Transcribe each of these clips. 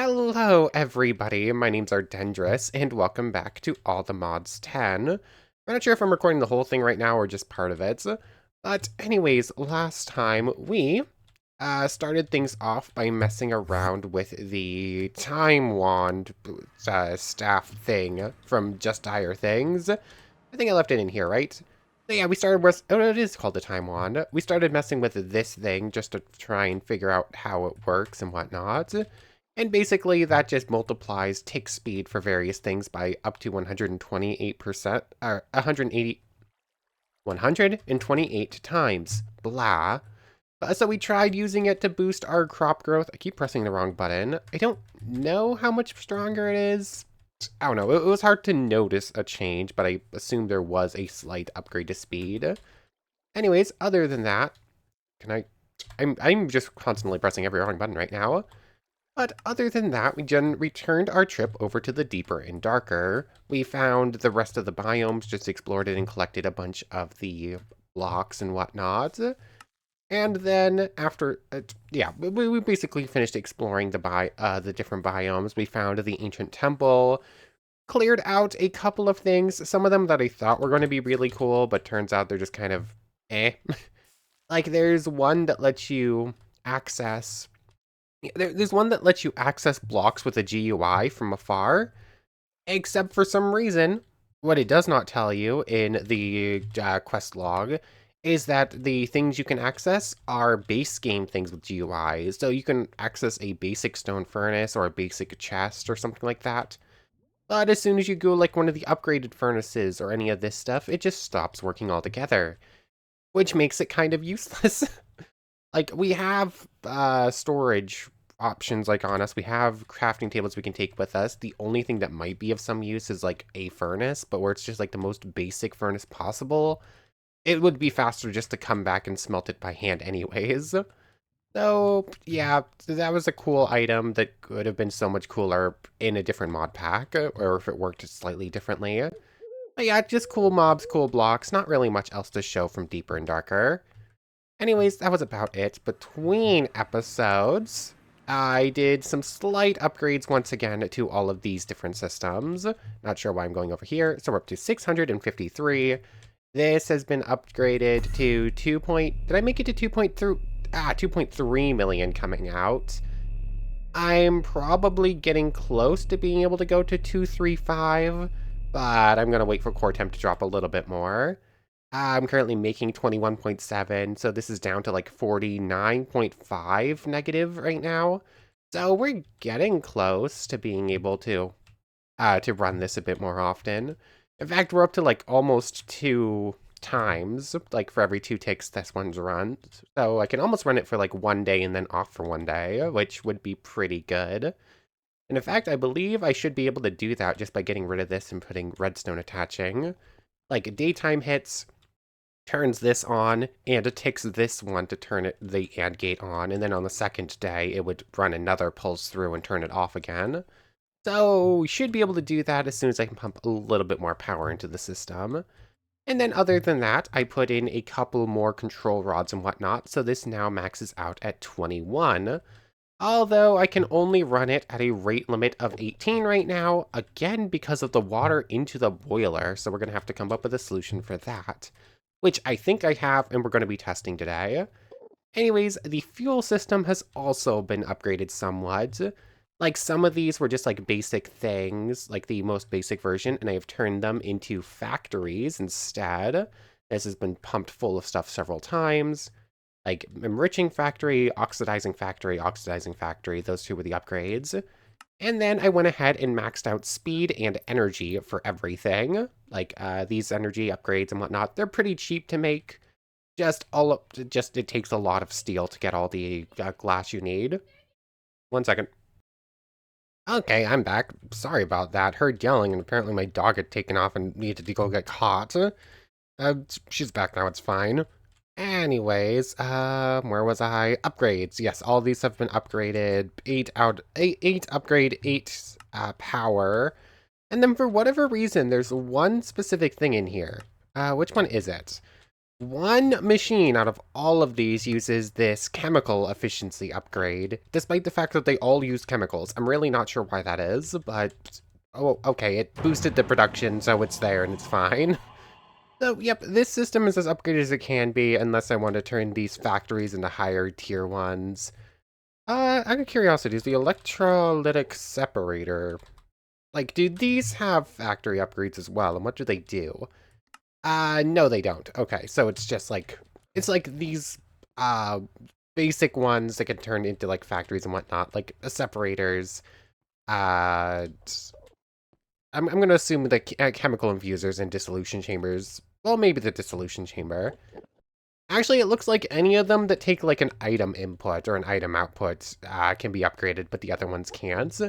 Hello, everybody. My name's Ardendris, and welcome back to All the Mods 10. I'm not sure if I'm recording the whole thing right now or just part of it, but anyways, last time we started things off by messing around with the Time Wand staff thing from Just Dire Things. I think I left it in here, right? So yeah, we started with, oh, it is called the Time Wand. We started messing with this thing just to try and figure out how it works and whatnot. And basically, that just multiplies tick speed for various things by up to 128%, or 128 times. Blah. So we tried using it to boost our crop growth. I keep pressing the wrong button. I don't know how much stronger it is. I don't know. It was hard to notice a change, but I assumed there was a slight upgrade to speed. Anyways, other than that, can I... I'm just constantly pressing every wrong button right now. But other than that, we returned our trip over to the deeper and darker. We found the rest of the biomes, just explored it and collected a bunch of the blocks and whatnot. And then after, we basically finished exploring the different biomes. We found the ancient temple, cleared out a couple of things, some of them that I thought were going to be really cool, but turns out they're just kind of eh. Like there's one that lets you access there's one that lets you access blocks with a GUI from afar, except for some reason, what it does not tell you in the quest log is that the things you can access are base game things with GUIs. So you can access a basic stone furnace or a basic chest or something like that. But as soon as you go like one of the upgraded furnaces or any of this stuff, it just stops working altogether, which makes it kind of useless. Like, we have storage options, like, on us. We have crafting tables we can take with us. The only thing that might be of some use is, like, a furnace, but where it's just, like, the most basic furnace possible, it would be faster just to come back and smelt it by hand anyways. So, yeah, that was a cool item that could have been so much cooler in a different mod pack, or if it worked slightly differently. But yeah, just cool mobs, cool blocks, not really much else to show from Deeper and Darker. Anyways, that was about it. Between episodes, I did some slight upgrades once again to all of these different systems. Not sure why I'm going over here. So we're up to 653. This has been upgraded to 2 did I make it to 2.3 million coming out? I'm probably getting close to being able to go to 235, but I'm going to wait for core temp to drop a little bit more. I'm currently making 21.7, so this is down to like 49.5 negative right now. So we're getting close to being able to run this a bit more often. In fact, we're up to like almost 2 times, like for every 2 ticks this one's run. So I can almost run it for like 1 day and then off for 1 day, which would be pretty good. And in fact, I believe I should be able to do that just by getting rid of this and putting redstone attaching. Like daytime hits, turns this on, and it takes this one to turn the AND gate on, and then on the second day, it would run another pulse through and turn it off again. So we should be able to do that as soon as I can pump a little bit more power into the system. And then other than that, I put in a couple more control rods and whatnot, so this now maxes out at 21. Although I can only run it at a rate limit of 18 right now, again because of the water into the boiler, so we're going to have to come up with a solution for that, which I think I have and we're going to be testing today. Anyways, the fuel system has also been upgraded somewhat. Like some of these were just like basic things, like the most basic version, and I've turned them into factories instead. This has been pumped full of stuff several times. Like enriching factory, oxidizing factory, oxidizing factory, those two were the upgrades. And then I went ahead and maxed out speed and energy for everything. Like these energy upgrades and whatnot, they're pretty cheap to make. It takes a lot of steel to get all the glass you need. 1 second. Okay, I'm back. Sorry about that. Heard yelling, and apparently my dog had taken off and needed to go get caught. She's back now, it's fine. Anyways, where was I? Upgrades. Yes, all these have been upgraded. 8 upgrade, 8 power. And then for whatever reason, there's one specific thing in here. Which one is it? one machine out of all of these uses this chemical efficiency upgrade, despite the fact that they all use chemicals. I'm really not sure why that is, but oh, okay, it boosted the production, so it's there and it's fine. So, yep, this system is as upgraded as it can be, unless I want to turn these factories into higher tier ones. Out of curiosity, is the electrolytic separator, like, do these have factory upgrades as well, and what do they do? No, they don't. Okay, so it's like these, uh, basic ones that can turn into, like, factories and whatnot, like, separators, uh, I'm gonna assume the chemical infusers and dissolution chambers, well, maybe the dissolution chamber. Actually, it looks like any of them that take, like, an item input or an item output, can be upgraded, but the other ones can't.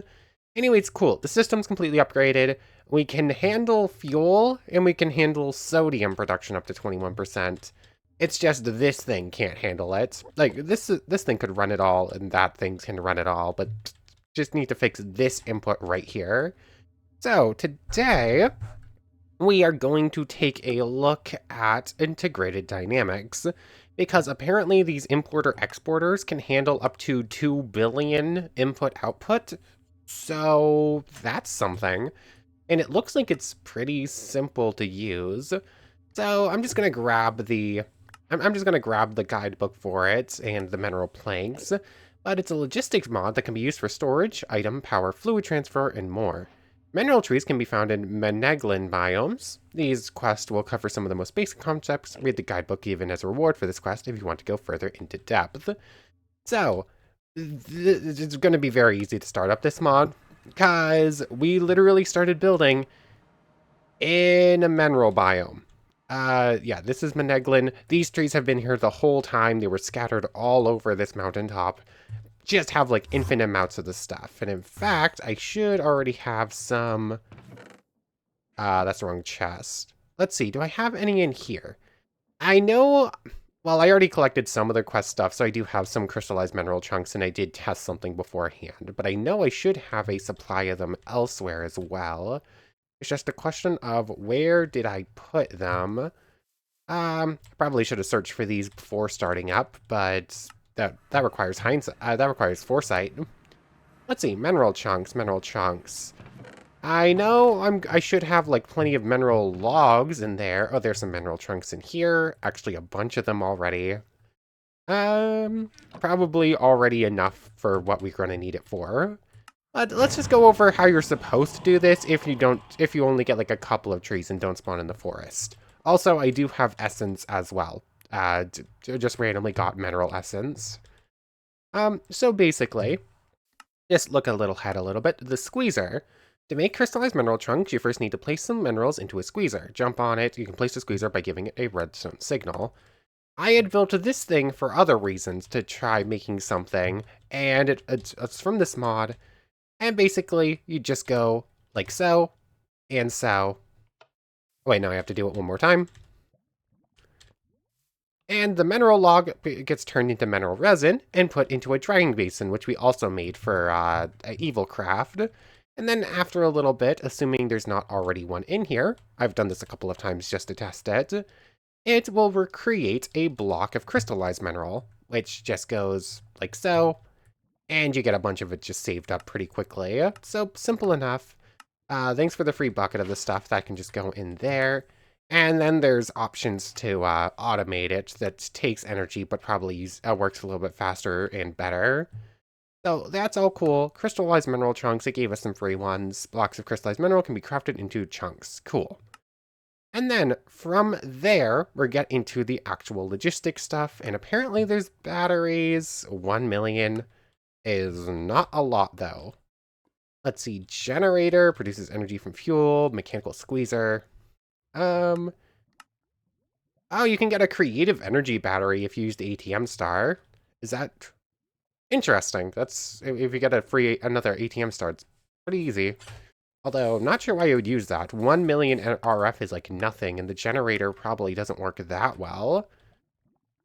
Anyway, it's cool. The system's completely upgraded. We can handle fuel, and we can handle sodium production up to 21%. It's just this thing can't handle it. Like, this thing could run it all, and that thing can run it all, but just need to fix this input right here. So, today, we are going to take a look at integrated dynamics, because apparently these importer-exporters can handle up to 2 billion input-output, so that's something. And it looks like it's pretty simple to use. So I'm just gonna grab I'm just gonna grab the guidebook for it and the mineral planks. But it's a logistics mod that can be used for storage, item, power, fluid transfer, and more. Mineral trees can be found in Meneglin biomes. These quests will cover some of the most basic concepts. Read the guidebook given as a reward for this quest if you want to go further into depth. So, it's going to be very easy to start up this mod, because we literally started building in a mineral biome. Yeah, this is Meneglin. These trees have been here the whole time. They were scattered all over this mountaintop. Just have, like, infinite amounts of the stuff. And in fact, I should already have some... that's the wrong chest. Let's see, do I have any in here? I know... Well, I already collected some of the quest stuff, so I do have some crystallized mineral chunks, and I did test something beforehand. But I know I should have a supply of them elsewhere as well. It's just a question of where did I put them? Probably should have searched for these before starting up, but that requires hindsight. That requires foresight. Let's see, mineral chunks, mineral chunks. I know I should have, like, plenty of mineral logs in there. Oh, there's some mineral chunks in here. Actually, a bunch of them already. Probably already enough for what we're gonna need it for. But let's just go over how you're supposed to do this if you only get, like, a couple of trees and don't spawn in the forest. Also, I do have essence as well. Just randomly got mineral essence. So basically, just look a little ahead a little bit. The squeezer. To make crystallized mineral chunks, you first need to place some minerals into a squeezer. Jump on it. You can place the squeezer by giving it a redstone signal. I had built this thing for other reasons to try making something, and it's from this mod. And basically, you just go like so, and so. Wait, now I have to do it one more time. And the mineral log gets turned into mineral resin and put into a drying basin, which we also made for EvilCraft. And then after a little bit, assuming there's not already one in here, I've done this a couple of times just to test it, it will recreate a block of crystallized mineral, which just goes like so, and you get a bunch of it just saved up pretty quickly. So simple enough. Thanks for the free bucket of the stuff that can just go in there. And then there's options to automate it that takes energy, but probably works a little bit faster and better. So that's all cool. Crystallized mineral chunks, it gave us some free ones. Blocks of crystallized mineral can be crafted into chunks. Cool. And then from there, we're getting into the actual logistics stuff. And apparently there's batteries. 1 million is not a lot though. Let's see, generator produces energy from fuel, mechanical squeezer. Oh, you can get a creative energy battery if you use the ATM star. Is that interesting? That's if you get another ATM star, it's pretty easy. Although, I'm not sure why you would use that. 1 million RF is like nothing, and the generator probably doesn't work that well.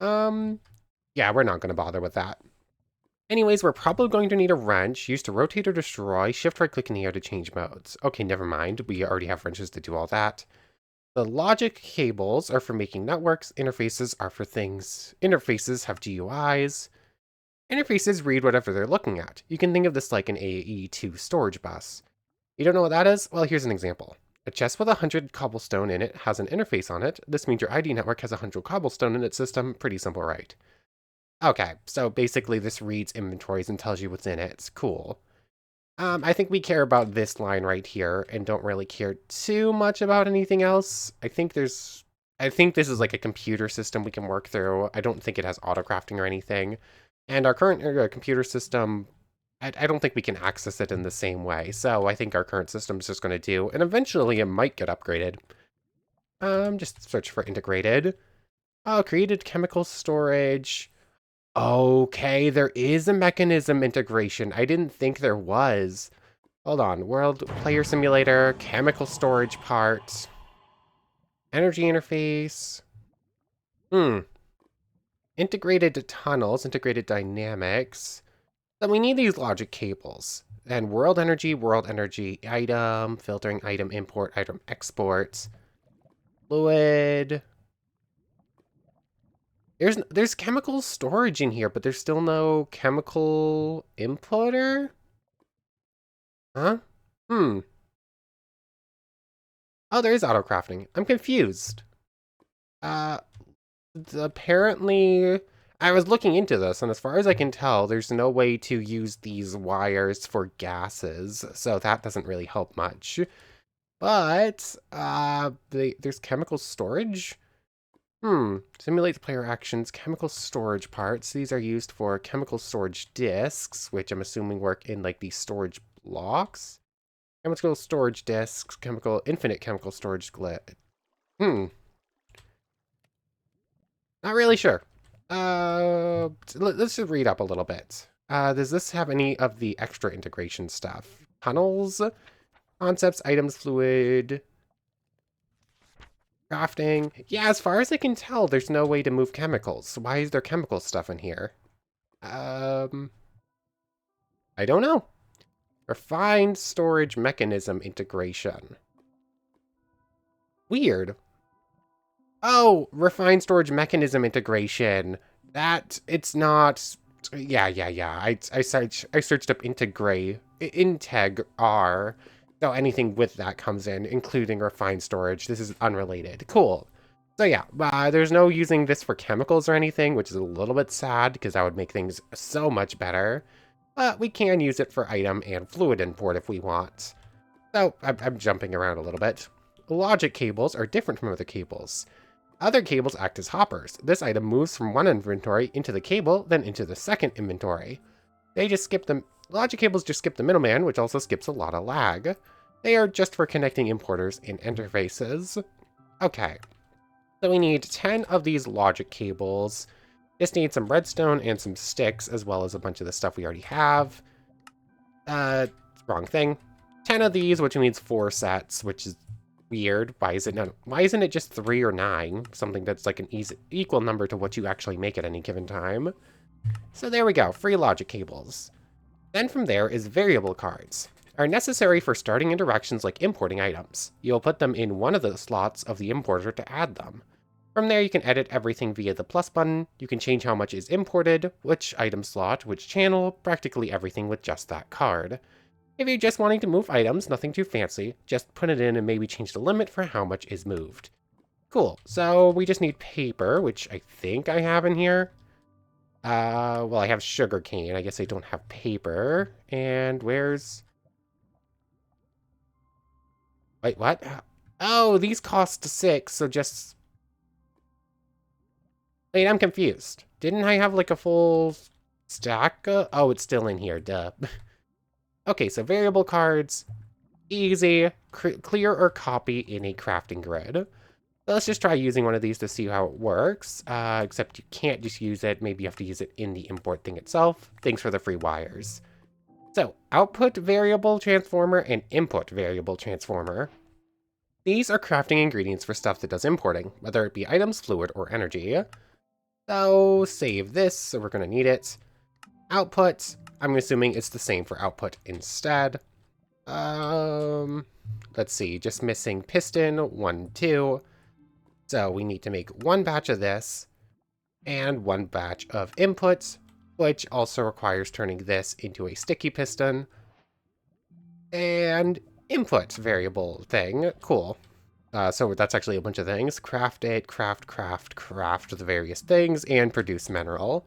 Yeah, we're not going to bother with that. Anyways, we're probably going to need a wrench used to rotate or destroy, shift right click in the air to change modes. Okay, never mind. We already have wrenches to do all that. The logic cables are for making networks, interfaces are for things. Interfaces have GUIs. Interfaces read whatever they're looking at. You can think of this like an AE2 storage bus. You don't know what that is? Well, here's an example. A chest with 100 cobblestone in it has an interface on it. This means your ID network has 100 cobblestone in its system. Pretty simple, right? Okay, so basically this reads inventories and tells you what's in it. It's cool. I think we care about this line right here and don't really care too much about anything else. I think this is like a computer system we can work through. I don't think it has auto-crafting or anything. And our current computer system, I don't think we can access it in the same way. So I think our current system is just going to do, and eventually it might get upgraded. Just search for integrated. Oh, created chemical storage. Okay, there is a mechanism integration. I didn't think there was. Hold on. World player simulator, chemical storage parts, energy interface. Integrated tunnels, integrated dynamics. Then we need these logic cables. And world energy, item, filtering, item import, item export, fluid. There's chemical storage in here, but there's still no chemical importer? Huh? Oh, there is auto crafting. I'm confused. Apparently, I was looking into this, and as far as I can tell, there's no way to use these wires for gases, so that doesn't really help much. But, there's chemical storage? Simulates player actions, chemical storage parts. These are used for chemical storage disks, which I'm assuming work in, like, these storage blocks? Chemical storage disks, infinite chemical storage Not really sure. Let's just read up a little bit. Does this have any of the extra integration stuff? Tunnels, concepts, items, fluid, crafting. Yeah, as far as I can tell, there's no way to move chemicals. Why is there chemical stuff in here? I don't know. Refined storage mechanism integration. Weird. Oh, refined storage mechanism integration. It's not. Yeah. I searched up integ R. So anything with that comes in, including refined storage. This is unrelated. Cool. So yeah, there's no using this for chemicals or anything, which is a little bit sad because that would make things so much better. But we can use it for item and fluid import if we want. So I'm jumping around a little bit. Logic cables are different from other cables. Other cables act as hoppers. This item moves from one inventory into the cable, then into the second inventory. Logic cables just skip the middleman, which also skips a lot of lag. They are just for connecting importers and interfaces. Okay. So we need 10 of these logic cables. Just need some redstone and some sticks, as well as a bunch of the stuff we already have. Wrong thing. 10 of these, which means 4 sets, which is weird. Why isn't it just 3 or 9? Something that's like an equal number to what you actually make at any given time. So there we go, free logic cables. Then from there is variable cards. Are necessary for starting interactions like importing items. You'll put them in one of the slots of the importer to add them. From there you can edit everything via the plus button. You can change how much is imported, which item slot, which channel, practically everything with just that card. If you're just wanting to move items, nothing too fancy, just put it in and maybe change the limit for how much is moved. Cool, so we just need paper, which I think I have in here. Well, I have sugarcane. I guess I don't have paper. And where's... Wait, what? Oh, these cost 6, so just... Wait, I'm confused. Didn't I have like a full stack? Oh, it's still in here, duh. Okay, so variable cards, easy, clear or copy in a crafting grid. So let's just try using one of these to see how it works, except you can't just use it. Maybe you have to use it in the import thing itself. Thanks for the free wires. So, output variable transformer and input variable transformer. These are crafting ingredients for stuff that does importing, whether it be items, fluid, or energy. So, save this, so we're going to need it. Output, I'm assuming it's the same for output instead. Let's see, just missing piston, 1, 2. So we need to make one batch of this and one batch of inputs, which also requires turning this into a sticky piston and input variable thing. Cool. So that's actually a bunch of things. Craft it, craft the various things, and produce mineral.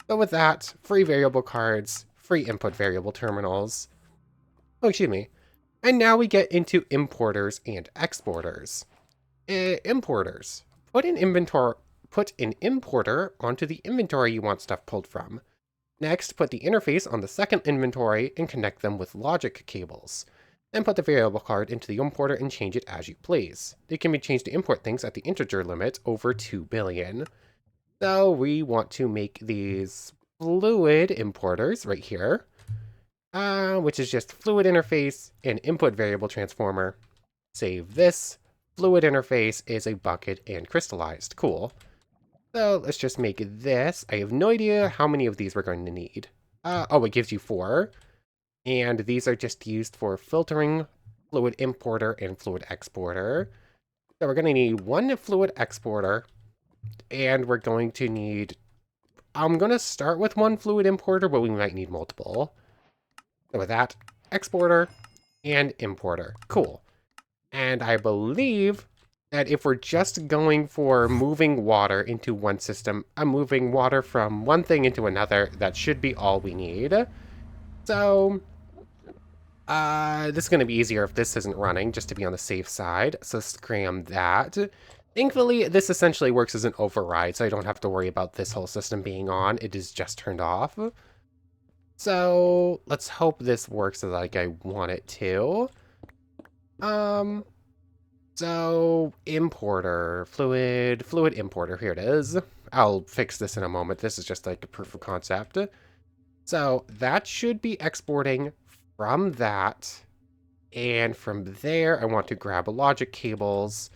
So with that, free variable cards, free input variable terminals. Oh, excuse me. And now we get into importers and exporters. Importers. Put an importer onto the inventory you want stuff pulled from. Next, put the interface on the second inventory and connect them with logic cables. Then put the variable card into the importer and change it as you please. They can be changed to import things at the integer limit over 2 billion. So we want to make these fluid importers right here, which is just fluid interface and input variable transformer. Save this. Fluid interface is a bucket and crystallized. Cool. So let's just make this. I have no idea how many of these we're going to need. Oh, it gives you 4. And these are just used for filtering fluid importer and fluid exporter. So we're going to need one fluid exporter, and we're going to need... I'm going to start with one fluid importer, but we might need multiple. So with that, exporter and importer. Cool. And I believe that if we're just going for moving water into one system, moving water from one thing into another, that should be all we need. So, this is going to be easier if this isn't running, just to be on the safe side. So scram that. Thankfully, this essentially works as an override, so I don't have to worry about this whole system being on. It is just turned off. So let's hope this works like I want it to. So importer, fluid importer, here it is. I'll fix this in a moment. This is just like a proof of concept. So that should be exporting from that. And from there, I want to grab logic cables.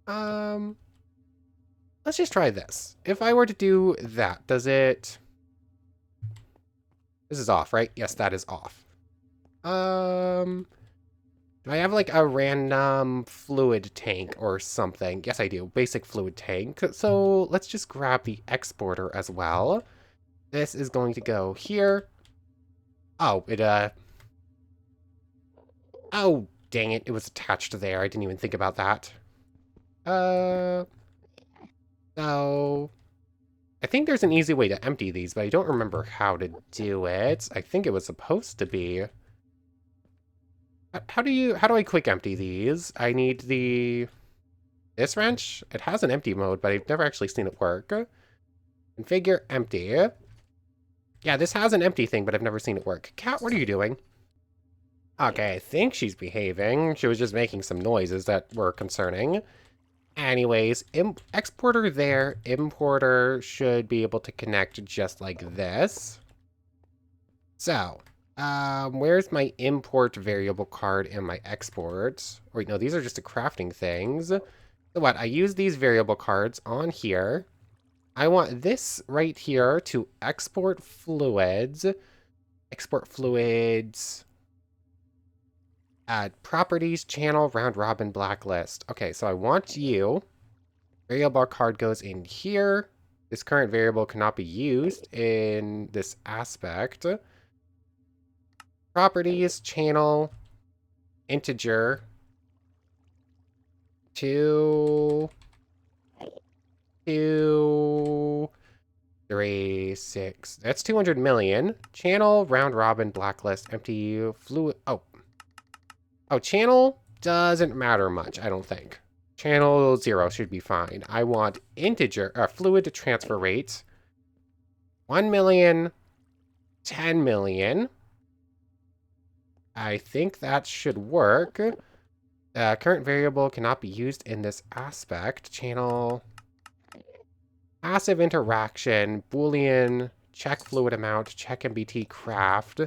Let's just try this. If I were to do that, does it... This is off, right? Yes, that is off. Do I have like a random fluid tank or something? Yes, I do. Basic fluid tank. So let's just grab the exporter as well. This is going to go here. Oh, oh, dang it. It was attached there. I didn't even think about that. So... I think there's an easy way to empty these, but I don't remember how to do it. I think it was supposed to be... How do I quick empty these? I need this wrench. It has an empty mode, but I've never actually seen it work. Configure empty. Yeah, this has an empty thing, but I've never seen it work. Cat, what are you doing? Okay, I think she's behaving. She was just making some noises that were concerning. Anyways, exporter there. Importer should be able to connect just like this. So... where's my import variable card and my export? Wait, no, these are just the crafting things. So what? I use these variable cards on here. I want this right here to export fluids. Export fluids. Add properties, channel, round robin, blacklist. Okay, so I want you. Variable card goes in here. This current variable cannot be used in this aspect. Properties, channel, integer, 2, 3, 6. That's 200 million. Channel, round robin, blacklist, empty, fluid. Oh, channel doesn't matter much, I don't think. Channel 0 should be fine. I want integer, fluid transfer rate, 1 million, 10 million. I think that should work. Current variable cannot be used in this aspect. Channel. Passive interaction. Boolean. Check fluid amount. Check MBT craft.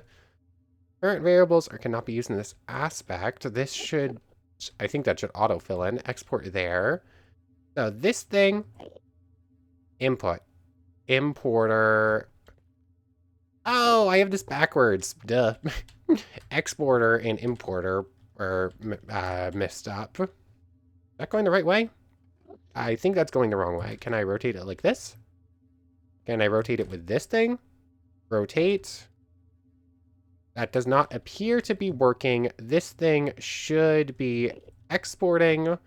Current variables cannot be used in this aspect. This should... I think that should autofill in. Export there. So this thing. Input. Importer. Oh, I have this backwards. Duh. Exporter and importer are messed up. Is that going the right way? I think that's going the wrong way. Can I rotate it like this? Can I rotate it with this thing? Rotate. That does not appear to be working. This thing should be exporting.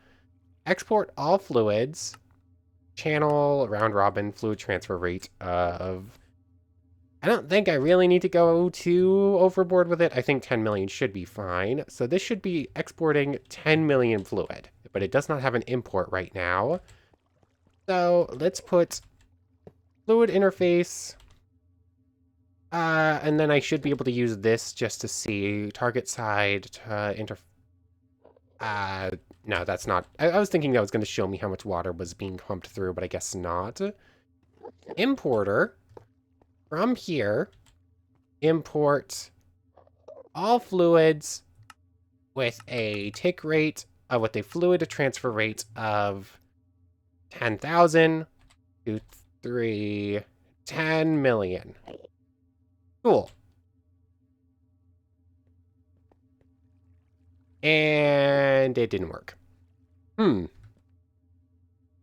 Export all fluids. Channel round robin fluid transfer rate of... I don't think I really need to go too overboard with it. I think 10 million should be fine. So this should be exporting 10 million fluid, but it does not have an import right now. So let's put fluid interface. And then I should be able to use this just to see target side no, that's not. I was thinking that was going to show me how much water was being pumped through, but I guess not. Importer. From here, import all fluids with a tick rate, with a fluid transfer rate of 10,000 to 10 million. Cool. And it didn't work.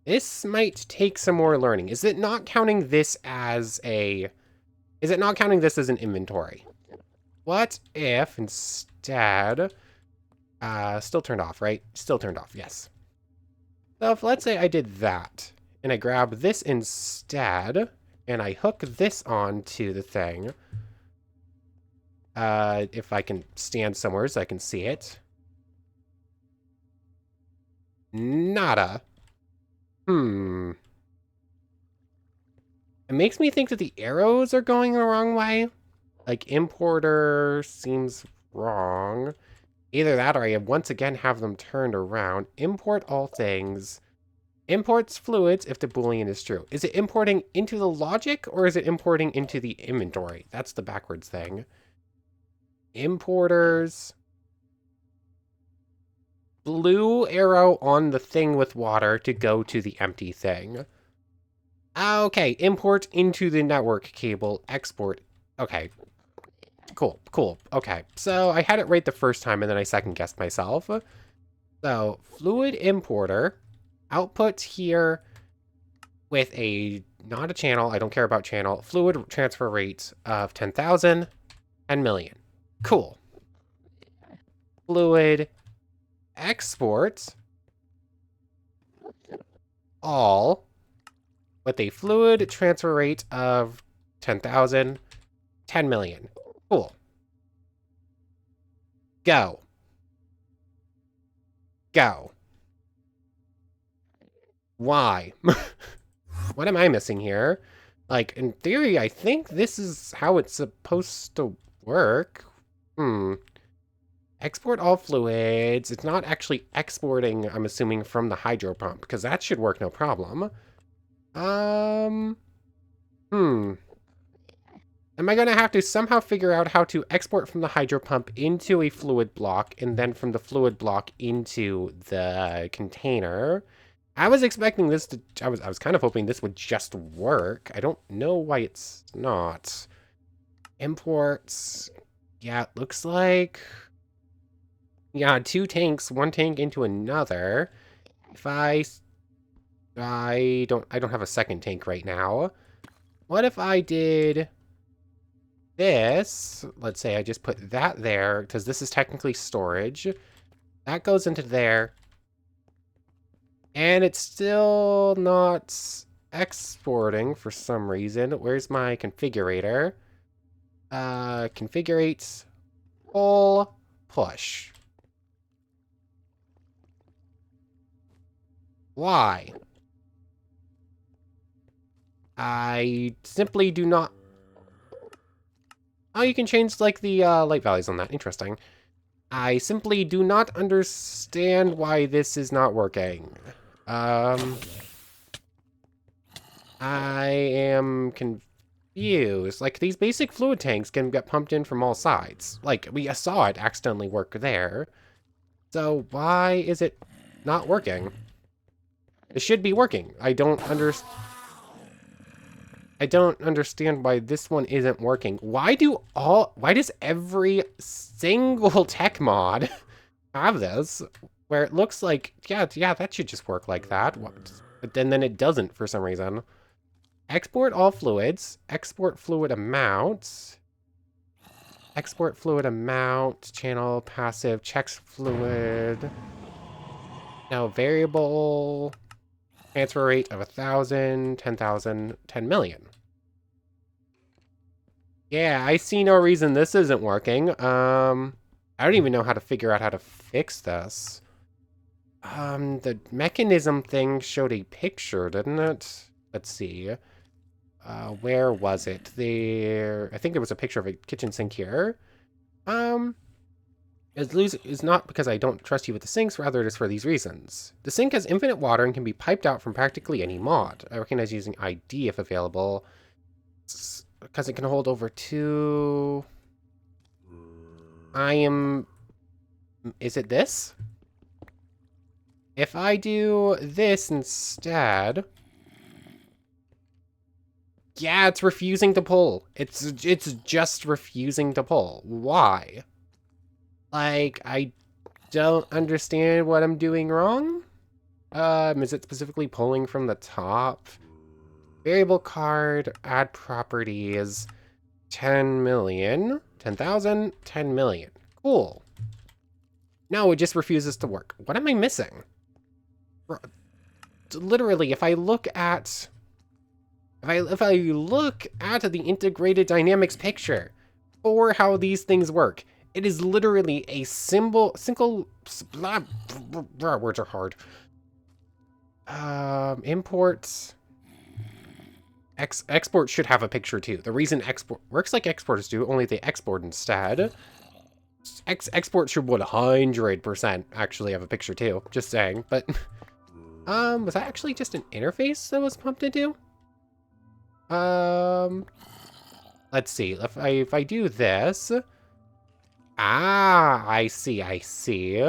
This might take some more learning. Is it not counting this as a... Is it not counting this as an inventory? What if instead... still turned off, right? Still turned off, yes. So if let's say I did that, and I grab this instead, and I hook this onto the thing. If I can stand somewhere so I can see it. Nada. It makes me think that the arrows are going the wrong way. Like, importer seems wrong. Either that or I once again have them turned around. Import all things. Imports fluids if the Boolean is true. Is it importing into the logic or is it importing into the inventory? That's the backwards thing. Importers. Blue arrow on the thing with water to go to the empty thing. Okay, import into the network cable, export. Okay, cool. Okay, so I had it right the first time and then I second guessed myself. So, fluid importer, output here with a, not a channel, I don't care about channel, fluid transfer rate of 10,000, 10 million. Cool. Fluid export all with a fluid transfer rate of 10,000, 10 million. Cool. Go. Why? What am I missing here? Like, in theory, I think this is how it's supposed to work. Export all fluids. It's not actually exporting, I'm assuming, from the hydro pump, because that should work no problem. Am I going to have to somehow figure out how to export from the hydro pump into a fluid block, and then from the fluid block into the container? I was expecting this to... I was kind of hoping this would just work. I don't know why it's not. Imports. Yeah, it looks like... Yeah, 2 tanks, 1 tank into another. If I don't have a second tank right now. What if I did this? Let's say I just put that there, because this is technically storage. That goes into there. And it's still not exporting for some reason. Where's my configurator? Configurate full push. Why? I simply do not... Oh, you can change, like, the light values on that. Interesting. I simply do not understand why this is not working. I am confused. Like, these basic fluid tanks can get pumped in from all sides. Like, we saw it accidentally work there. So, why is it not working? It should be working. I don't understand why this one isn't working. Why does every single tech mod have this? Where it looks like, yeah, that should just work like that. but then it doesn't for some reason. Export all fluids. Export fluid amounts. Export fluid amount. Channel passive. Checks fluid. Now variable. Transfer rate of 1,000, 10,000, 10 million. Yeah, I see no reason this isn't working. I don't even know how to figure out how to fix this. The mechanism thing showed a picture, didn't it? Let's see. Where was it? There, I think there was a picture of a kitchen sink here. It's not because I don't trust you with the sinks, rather it is for these reasons. The sink has infinite water and can be piped out from practically any mod. I recognize using ID if available, because it can hold over 2... Is it this? If I do this instead... Yeah, it's refusing to pull. It's just refusing to pull. Why? Like, I don't understand what I'm doing wrong. Is it specifically pulling from the top? Variable card, add properties, 10 million, 10,000, 10 million. Cool. No, it just refuses to work. What am I missing? Literally, if I look at... If I look at the integrated dynamics picture for how these things work, it is literally a single words are hard. Imports. Export should have a picture too. The reason export works like exporters do, only they export instead. Export should 100% actually have a picture too. Just saying. But was that actually just an interface that was pumped into? Let's see. If I do this. Ah, I see.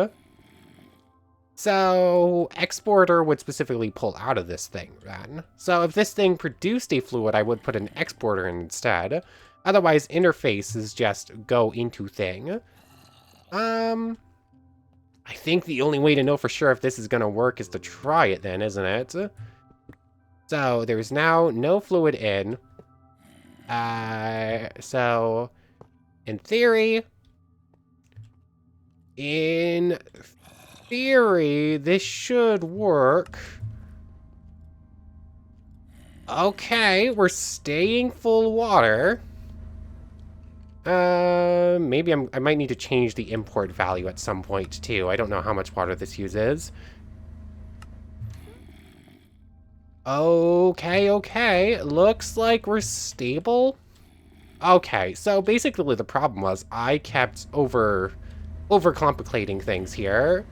So, exporter would specifically pull out of this thing, then. So, if this thing produced a fluid, I would put an exporter in instead. Otherwise, interface is just go into thing. I think the only way to know for sure if this is gonna work is to try it then, isn't it? So, there's now no fluid in. So, in theory, this should work. Okay, we're staying full water. Maybe I might need to change the import value at some point too. I don't know how much water this uses. Okay. Looks like we're stable. Okay, so basically the problem was I kept overcomplicating things here.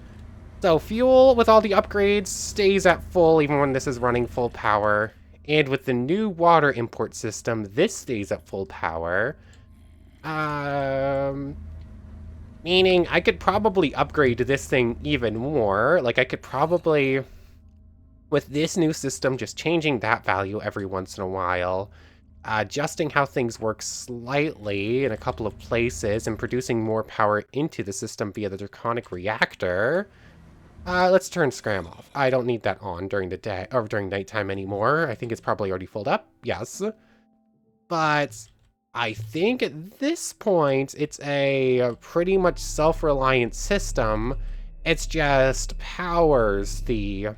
So fuel with all the upgrades stays at full even when this is running full power. And with the new water import system, this stays at full power. Meaning I could probably upgrade this thing even more. Like I could probably, with this new system, just changing that value every once in a while, adjusting how things work slightly in a couple of places, and producing more power into the system via the Draconic Reactor. Let's turn Scram off. I don't need that on during the day, or during nighttime anymore. I think it's probably already filled up. Yes. But I think at this point, it's a pretty much self-reliant system. It's just powers the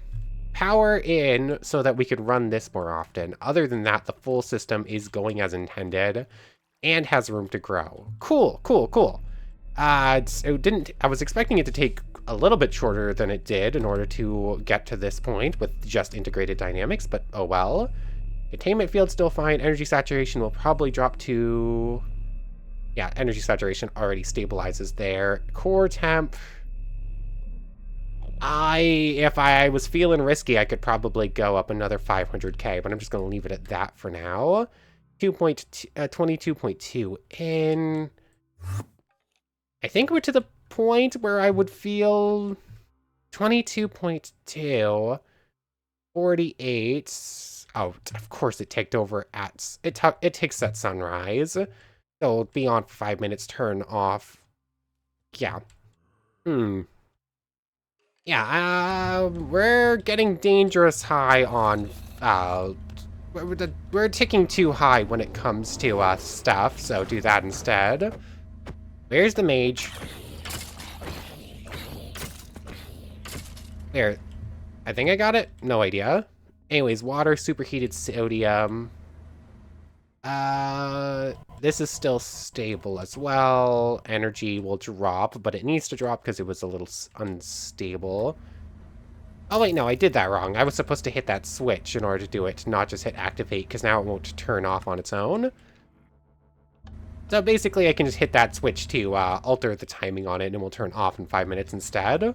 power in so that we could run this more often. Other than that, the full system is going as intended and has room to grow. Cool. I was expecting it to take a little bit shorter than it did in order to get to this point with just integrated dynamics, but oh well. Containment field still fine. Energy saturation will probably drop to... Yeah, energy saturation already stabilizes there. Core temp... If I was feeling risky, I could probably go up another 500k, but I'm just going to leave it at that for now. 22.2 in... I think we're to the point where I would feel 22.2, 48. Oh, of course it ticked over at, it ticks at sunrise. So it'll be on for 5 minutes, turn off. Yeah. Yeah, we're getting dangerous high on, we're ticking too high when it comes to, stuff, so do that instead. Where's the mage? There. I think I got it? No idea. Anyways, water, superheated sodium. This is still stable as well. Energy will drop, but it needs to drop because it was a little unstable. Oh wait, no, I did that wrong. I was supposed to hit that switch in order to do it, not just hit activate, because now it won't turn off on its own. So basically, I can just hit that switch to alter the timing on it, and it will turn off in 5 minutes instead.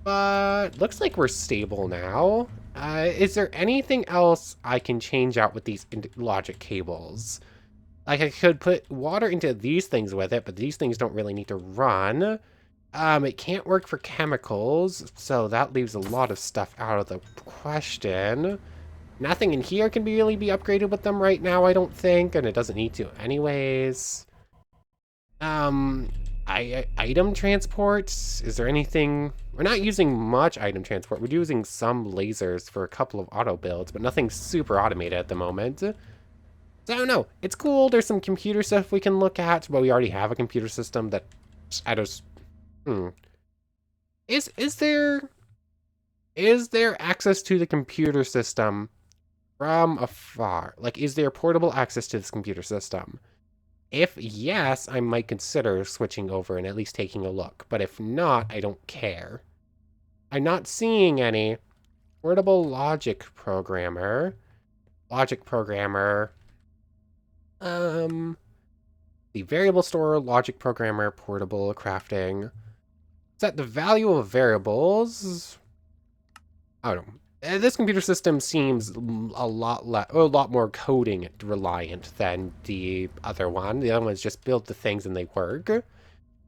But looks like we're stable now. Is there anything else I can change out with these logic cables? Like, I could put water into these things with it, but these things don't really need to run. It can't work for chemicals, so that leaves a lot of stuff out of the question. Nothing in here can really be upgraded with them right now, I don't think, and it doesn't need to anyways. Item transport? Is there anything? We're not using much item transport. We're using some lasers for a couple of auto builds, but nothing super automated at the moment. So I don't know. It's cool. There's some computer stuff we can look at, but we already have a computer system that I just Is there access to the computer system from afar? Like, is there portable access to this computer system? If yes, I might consider switching over and at least taking a look. But if not, I don't care. I'm not seeing any. Portable logic programmer. Logic programmer. The variable store, logic programmer, portable crafting. Set the value of variables. I don't know. This computer system seems a lot more coding reliant than the other one. The other one's just build the things and they work.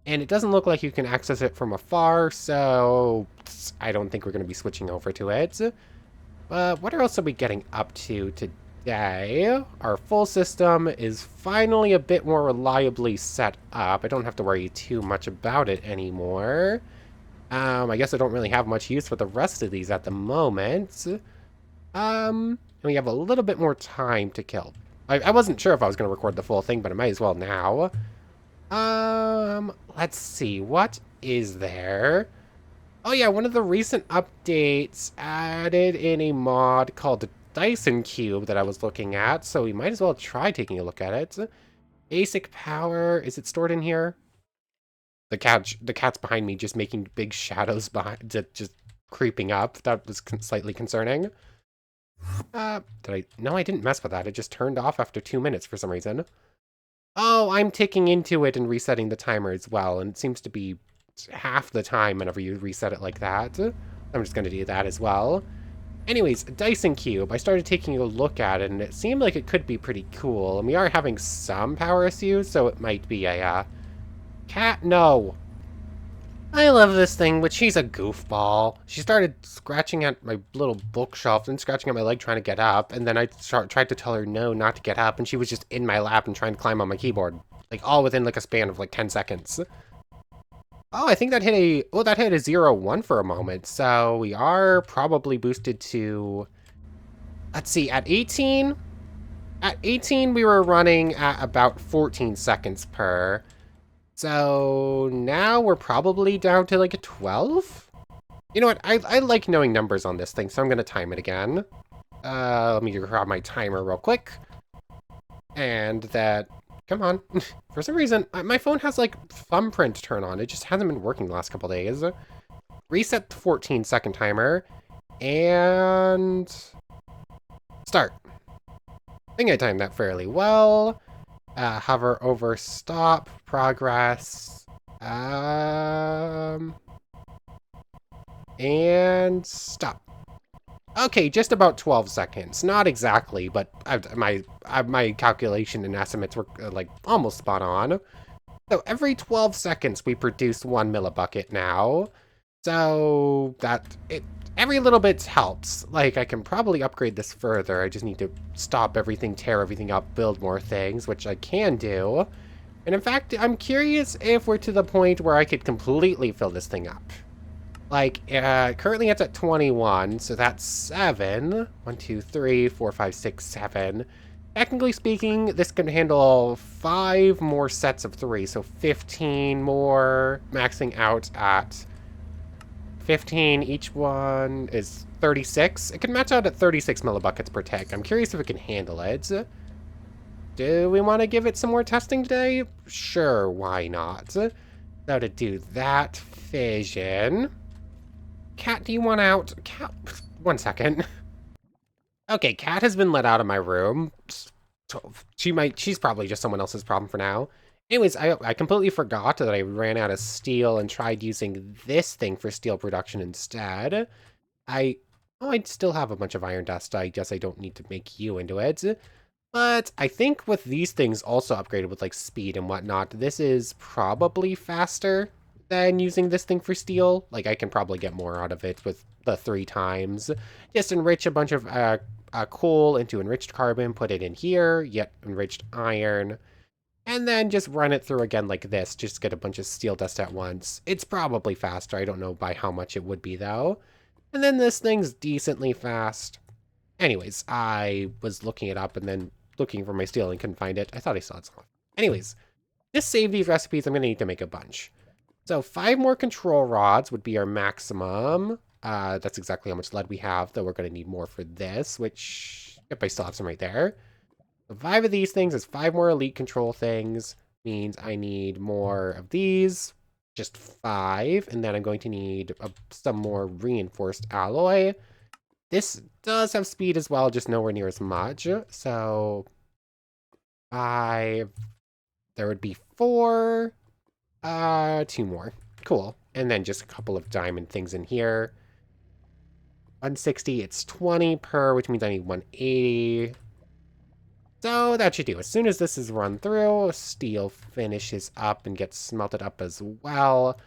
And it doesn't look like you can access it from afar, so I don't think we're going to be switching over to it. But what else are we getting up to today? Our full system is finally a bit more reliably set up. I don't have to worry too much about it anymore. I guess I don't really have much use for the rest of these at the moment. And we have a little bit more time to kill. I wasn't sure if I was going to record the full thing, but I might as well now. Let's see. What is there? Oh yeah, one of the recent updates added in a mod called the Dyson Cube that I was looking at, so we might as well try taking a look at it. Basic power, is it stored in here? The cat's behind me just making big shadows behind, just creeping up. That was slightly concerning. No, I didn't mess with that. It just turned off after 2 minutes for some reason. Oh, I'm ticking into it and resetting the timer as well, and it seems to be half the time whenever you reset it like that. I'm just going to do that as well. Anyways, Dyson Cube. I started taking a look at it, and it seemed like it could be pretty cool. And we are having some power issues, so it might be a, cat? No. I love this thing, but she's a goofball. She started scratching at my little bookshelf and scratching at my leg trying to get up, and then I tried to tell her no, not to get up, and she was just in my lap and trying to climb on my keyboard. Like, all within, like, a span of, like, 10 seconds. Oh, I think that hit a... Oh, that hit a 0-1 for a moment, so we are probably boosted to... Let's see, at 18... At 18, we were running at about 14 seconds per... So now we're probably down to like a 12? You know what? I like knowing numbers on this thing, so I'm going to time it again. Let me grab my timer real quick. And that... Come on. For some reason, my phone has like thumbprint turn on. It just hasn't been working the last couple days. Reset the 14-second timer. And... Start. I think I timed that fairly well. Hover over stop, progress, and stop. Okay, just about 12 seconds. Not exactly, but my calculation and estimates were like almost spot on. So every 12 seconds we produce 1 millibucket now. So every little bit helps. Like, I can probably upgrade this further. I just need to stop everything, tear everything up, build more things, which I can do. And in fact, I'm curious if we're to the point where I could completely fill this thing up. Like, currently it's at 21, so that's 7. 1, 2, 3, 4, 5, 6, 7. Technically speaking, this can handle 5 more sets of 3, so 15 more, maxing out at 15. Each one is 36. It can match out at 36 millibuckets per tick. I'm curious if it can handle it. Do we want to give it some more testing today? Sure, why not? So to do that, fission. Cat, do you want out? Cat, 1 second. Okay, Cat has been let out of my room. She's probably just someone else's problem for now. Anyways, I completely forgot that I ran out of steel and tried using this thing for steel production instead. I'd still have a bunch of iron dust. I guess I don't need to make you into it. But I think with these things also upgraded with like speed and whatnot, this is probably faster than using this thing for steel. Like I can probably get more out of it with the 3 times. Just enrich a bunch of coal into enriched carbon, put it in here, yet enriched iron, and then just run it through again like this, just get a bunch of steel dust at once. It's probably faster. I don't know by how much it would be though. And then this thing's decently fast. Anyways, I was looking it up and then looking for my steel and couldn't find it. I thought I saw it somewhere. Anyways, just save these recipes. I'm going to need to make a bunch. So 5 more control rods would be our maximum. That's exactly how much lead we have, though we're going to need more for this, which, yep, I still have some right there. So 5 of these things is 5 more elite control things. Means I need more of these, just 5. And then I'm going to need some more reinforced alloy. This does have speed as well, just nowhere near as much. So 5, there would be 4, 2 more. Cool. And then just a couple of diamond things in here. 160, it's 20 per, which means I need 180. So that should do. As soon as this is run through, steel finishes up and gets smelted up as well.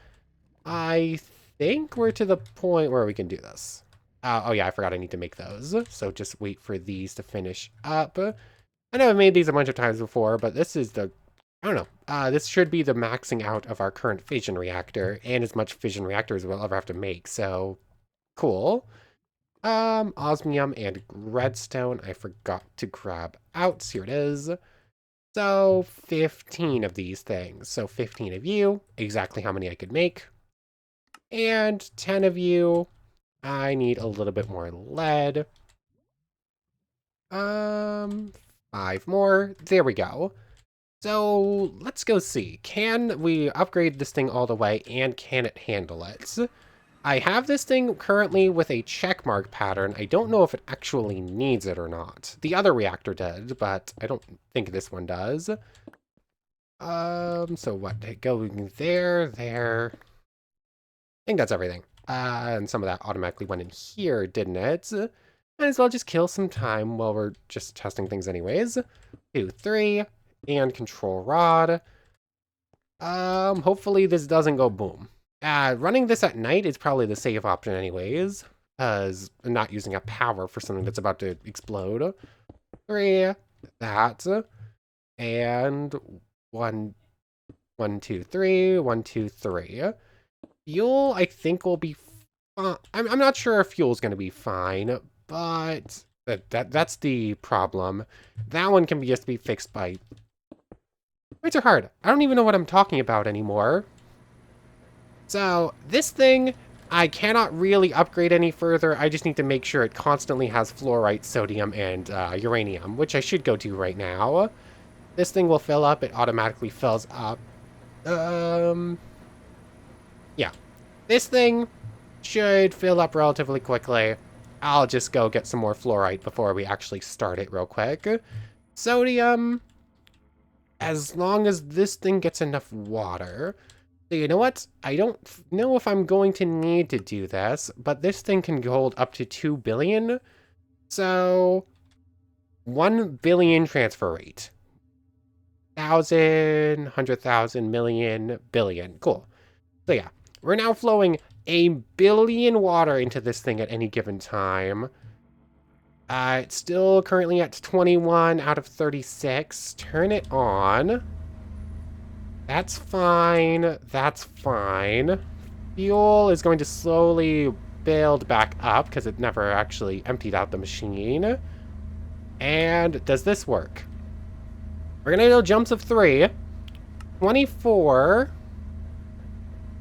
I think we're to the point where we can do this. Oh yeah, I forgot I need to make those. So just wait for these to finish up. I know I've made these a bunch of times before, but this is the, I don't know. This should be the maxing out of our current fission reactor and as much fission reactor as we'll ever have to make. So cool. Osmium and redstone I forgot to grab out. Here it is. So 15 of these things. So 15 of you, exactly how many I could make. And 10 of you, I need a little bit more lead. 5 more. There we go. So let's go see. Can we upgrade this thing all the way and can it handle it? I have this thing currently with a checkmark pattern. I don't know if it actually needs it or not. The other reactor did, but I don't think this one does. So what? Going there, there. I think that's everything. And some of that automatically went in here, didn't it? Might as well just kill some time while we're just testing things anyways. 2, 3, and control rod. Hopefully this doesn't go boom. Running this at night is probably the safe option anyways, because I'm not using up power for something that's about to explode. 3, that, and 1, 1, 2, 3, 1, 2, 3. Fuel, I think, will be fine. I'm not sure if fuel's going to be fine, but that's the problem. That one can just be fixed by... Words are hard. I don't even know what I'm talking about anymore. So this thing, I cannot really upgrade any further. I just need to make sure it constantly has fluorite, sodium, and uranium, which I should go to right now. This thing will fill up. It automatically fills up. Yeah. This thing should fill up relatively quickly. I'll just go get some more fluorite before we actually start it real quick. Sodium, as long as this thing gets enough water... So you know what? I don't know if I'm going to need to do this, but this thing can hold up to 2 billion. So 1 billion transfer rate. 1,000, 100,000, million, billion. Cool. So yeah, we're now flowing 1 billion water into this thing at any given time. It's still currently at 21 out of 36. Turn it on. That's fine. That's fine. Fuel is going to slowly build back up because it never actually emptied out the machine. And does this work? We're going to do jumps of 3. 24.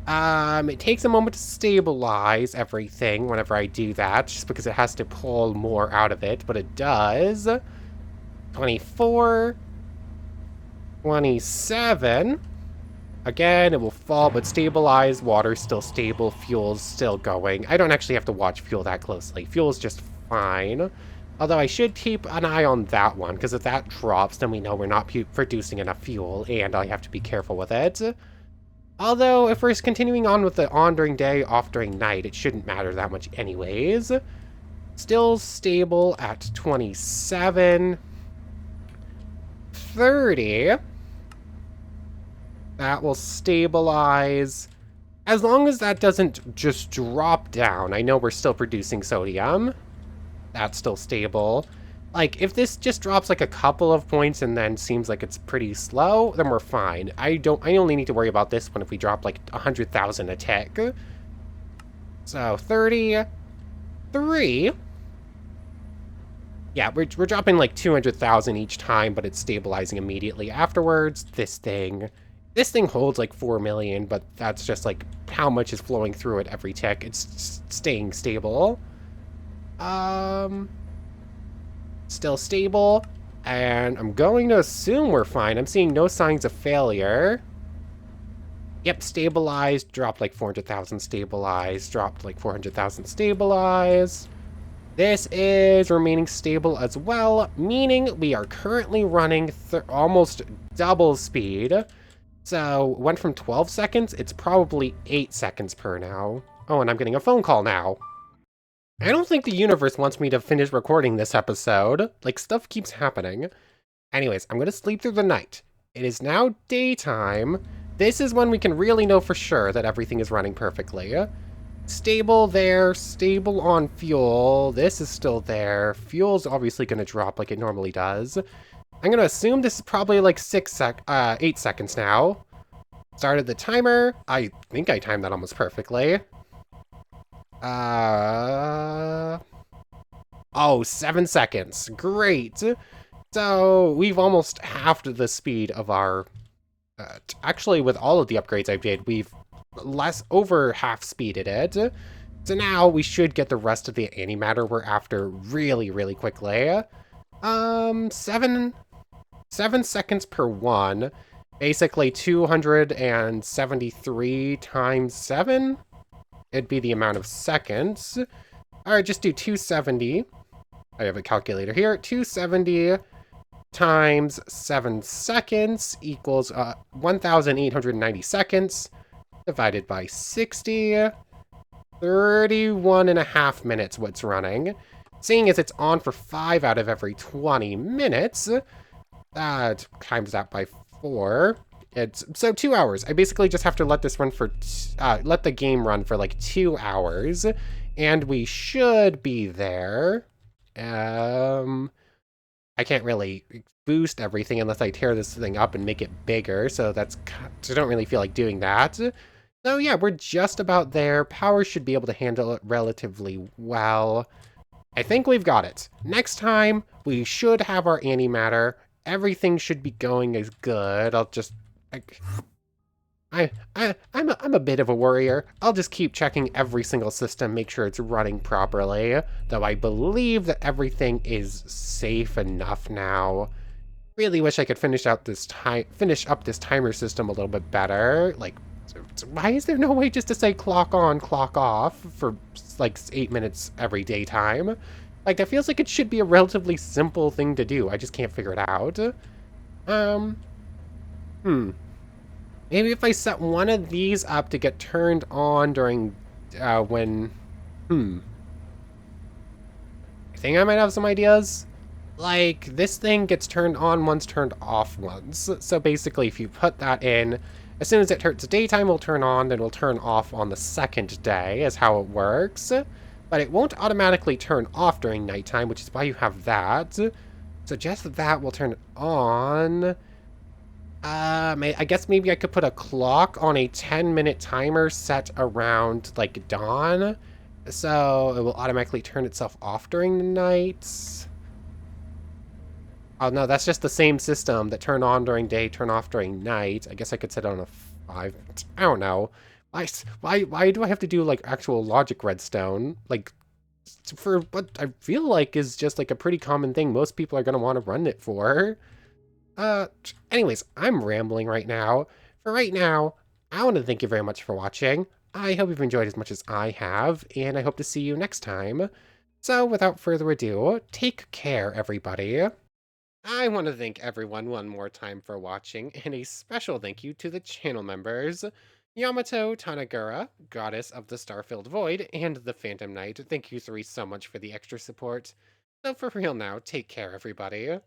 It takes a moment to stabilize everything whenever I do that, just because it has to pull more out of it, but it does. 24. 27. Again, it will fall, but stabilize. Water's still stable. Fuel's still going. I don't actually have to watch fuel that closely. Fuel's just fine. Although I should keep an eye on that one, because if that drops, then we know we're not producing enough fuel, and I have to be careful with it. Although, if we're continuing on with the on during day, off during night, it shouldn't matter that much anyways. Still stable at 27. 30. That will stabilize. As long as that doesn't just drop down. I know we're still producing sodium. That's still stable. Like, if this just drops like a couple of points and then seems like it's pretty slow, then we're fine. I only need to worry about this one if we drop like 100,000 a tick. So, 33. Yeah, we're dropping like 200,000 each time, but it's stabilizing immediately afterwards. This thing holds like 4 million, but that's just like how much is flowing through it every tick. It's staying stable. Still stable, and I'm going to assume we're fine. I'm seeing no signs of failure. Yep, stabilized, dropped like 400,000, stabilized, dropped like 400,000, stabilized. This is remaining stable as well, meaning we are currently running almost double speed. So, went from 12 seconds, it's probably 8 seconds per now. Oh, and I'm getting a phone call now. I don't think the universe wants me to finish recording this episode. Like, stuff keeps happening. Anyways, I'm gonna sleep through the night. It is now daytime. This is when we can really know for sure that everything is running perfectly. Stable there, stable on fuel. This is still there. Fuel's obviously gonna drop like it normally does. I'm gonna assume this is probably like 8 seconds now. Started the timer. I think I timed that almost perfectly. Oh, 7 seconds. Great. So we've almost halved the speed of our, actually with all of the upgrades I did, we've over half speeded it. So now we should get the rest of the antimatter we're after really, really quickly. 7 seconds per one. Basically 273 times 7. It'd be the amount of seconds. All right, just do 270. I have a calculator here. 270 times 7 seconds equals 1,890 seconds divided by 60. 31.5 minutes what's running. Seeing as it's on for 5 out of every 20 minutes, that times that by 4. So 2 hours. I basically just have to let this run for, let the game run for like 2 hours, and we should be there. I can't really boost everything unless I tear this thing up and make it bigger, so I don't really feel like doing that. So yeah, we're just about there. Power should be able to handle it relatively well. I think we've got it. Next time, we should have our antimatter. Everything should be going as good. I'm a bit of a worrier. I'll just keep checking every single system, make sure it's running properly. Though I believe that everything is safe enough now. Really wish I could finish up this timer system a little bit better. Like, why is there no way just to say clock on, clock off for like 8 minutes every daytime? Like, that feels like it should be a relatively simple thing to do. I just can't figure it out. Maybe if I set one of these up to get turned on during, when, I think I might have some ideas. Like, this thing gets turned on once, turned off once. So basically, if you put that in, as soon as it turns daytime, will turn on, then it'll turn off on the second day, is how it works. But it won't automatically turn off during nighttime, which is why you have that. So just that will turn it on. I guess maybe I could put a clock on a 10-minute timer set around, like, dawn. So it will automatically turn itself off during the night. Oh, no, that's just the same system that turn on during day, turn off during night. I guess I could set it on a 5. I don't know. Why do I have to do, like, actual logic redstone? Like, for what I feel like is just, like, a pretty common thing most people are going to want to run it for. Uh, Anyways, I'm rambling right now. For right now, I want to thank you very much for watching. I hope you've enjoyed as much as I have, and I hope to see you next time. So, without further ado, take care, everybody. I want to thank everyone one more time for watching, and a special thank you to the channel members. Yamato Tanagura, Goddess of the Starfilled Void, and the Phantom Knight. Thank you three so much for the extra support. So for real now, take care, everybody.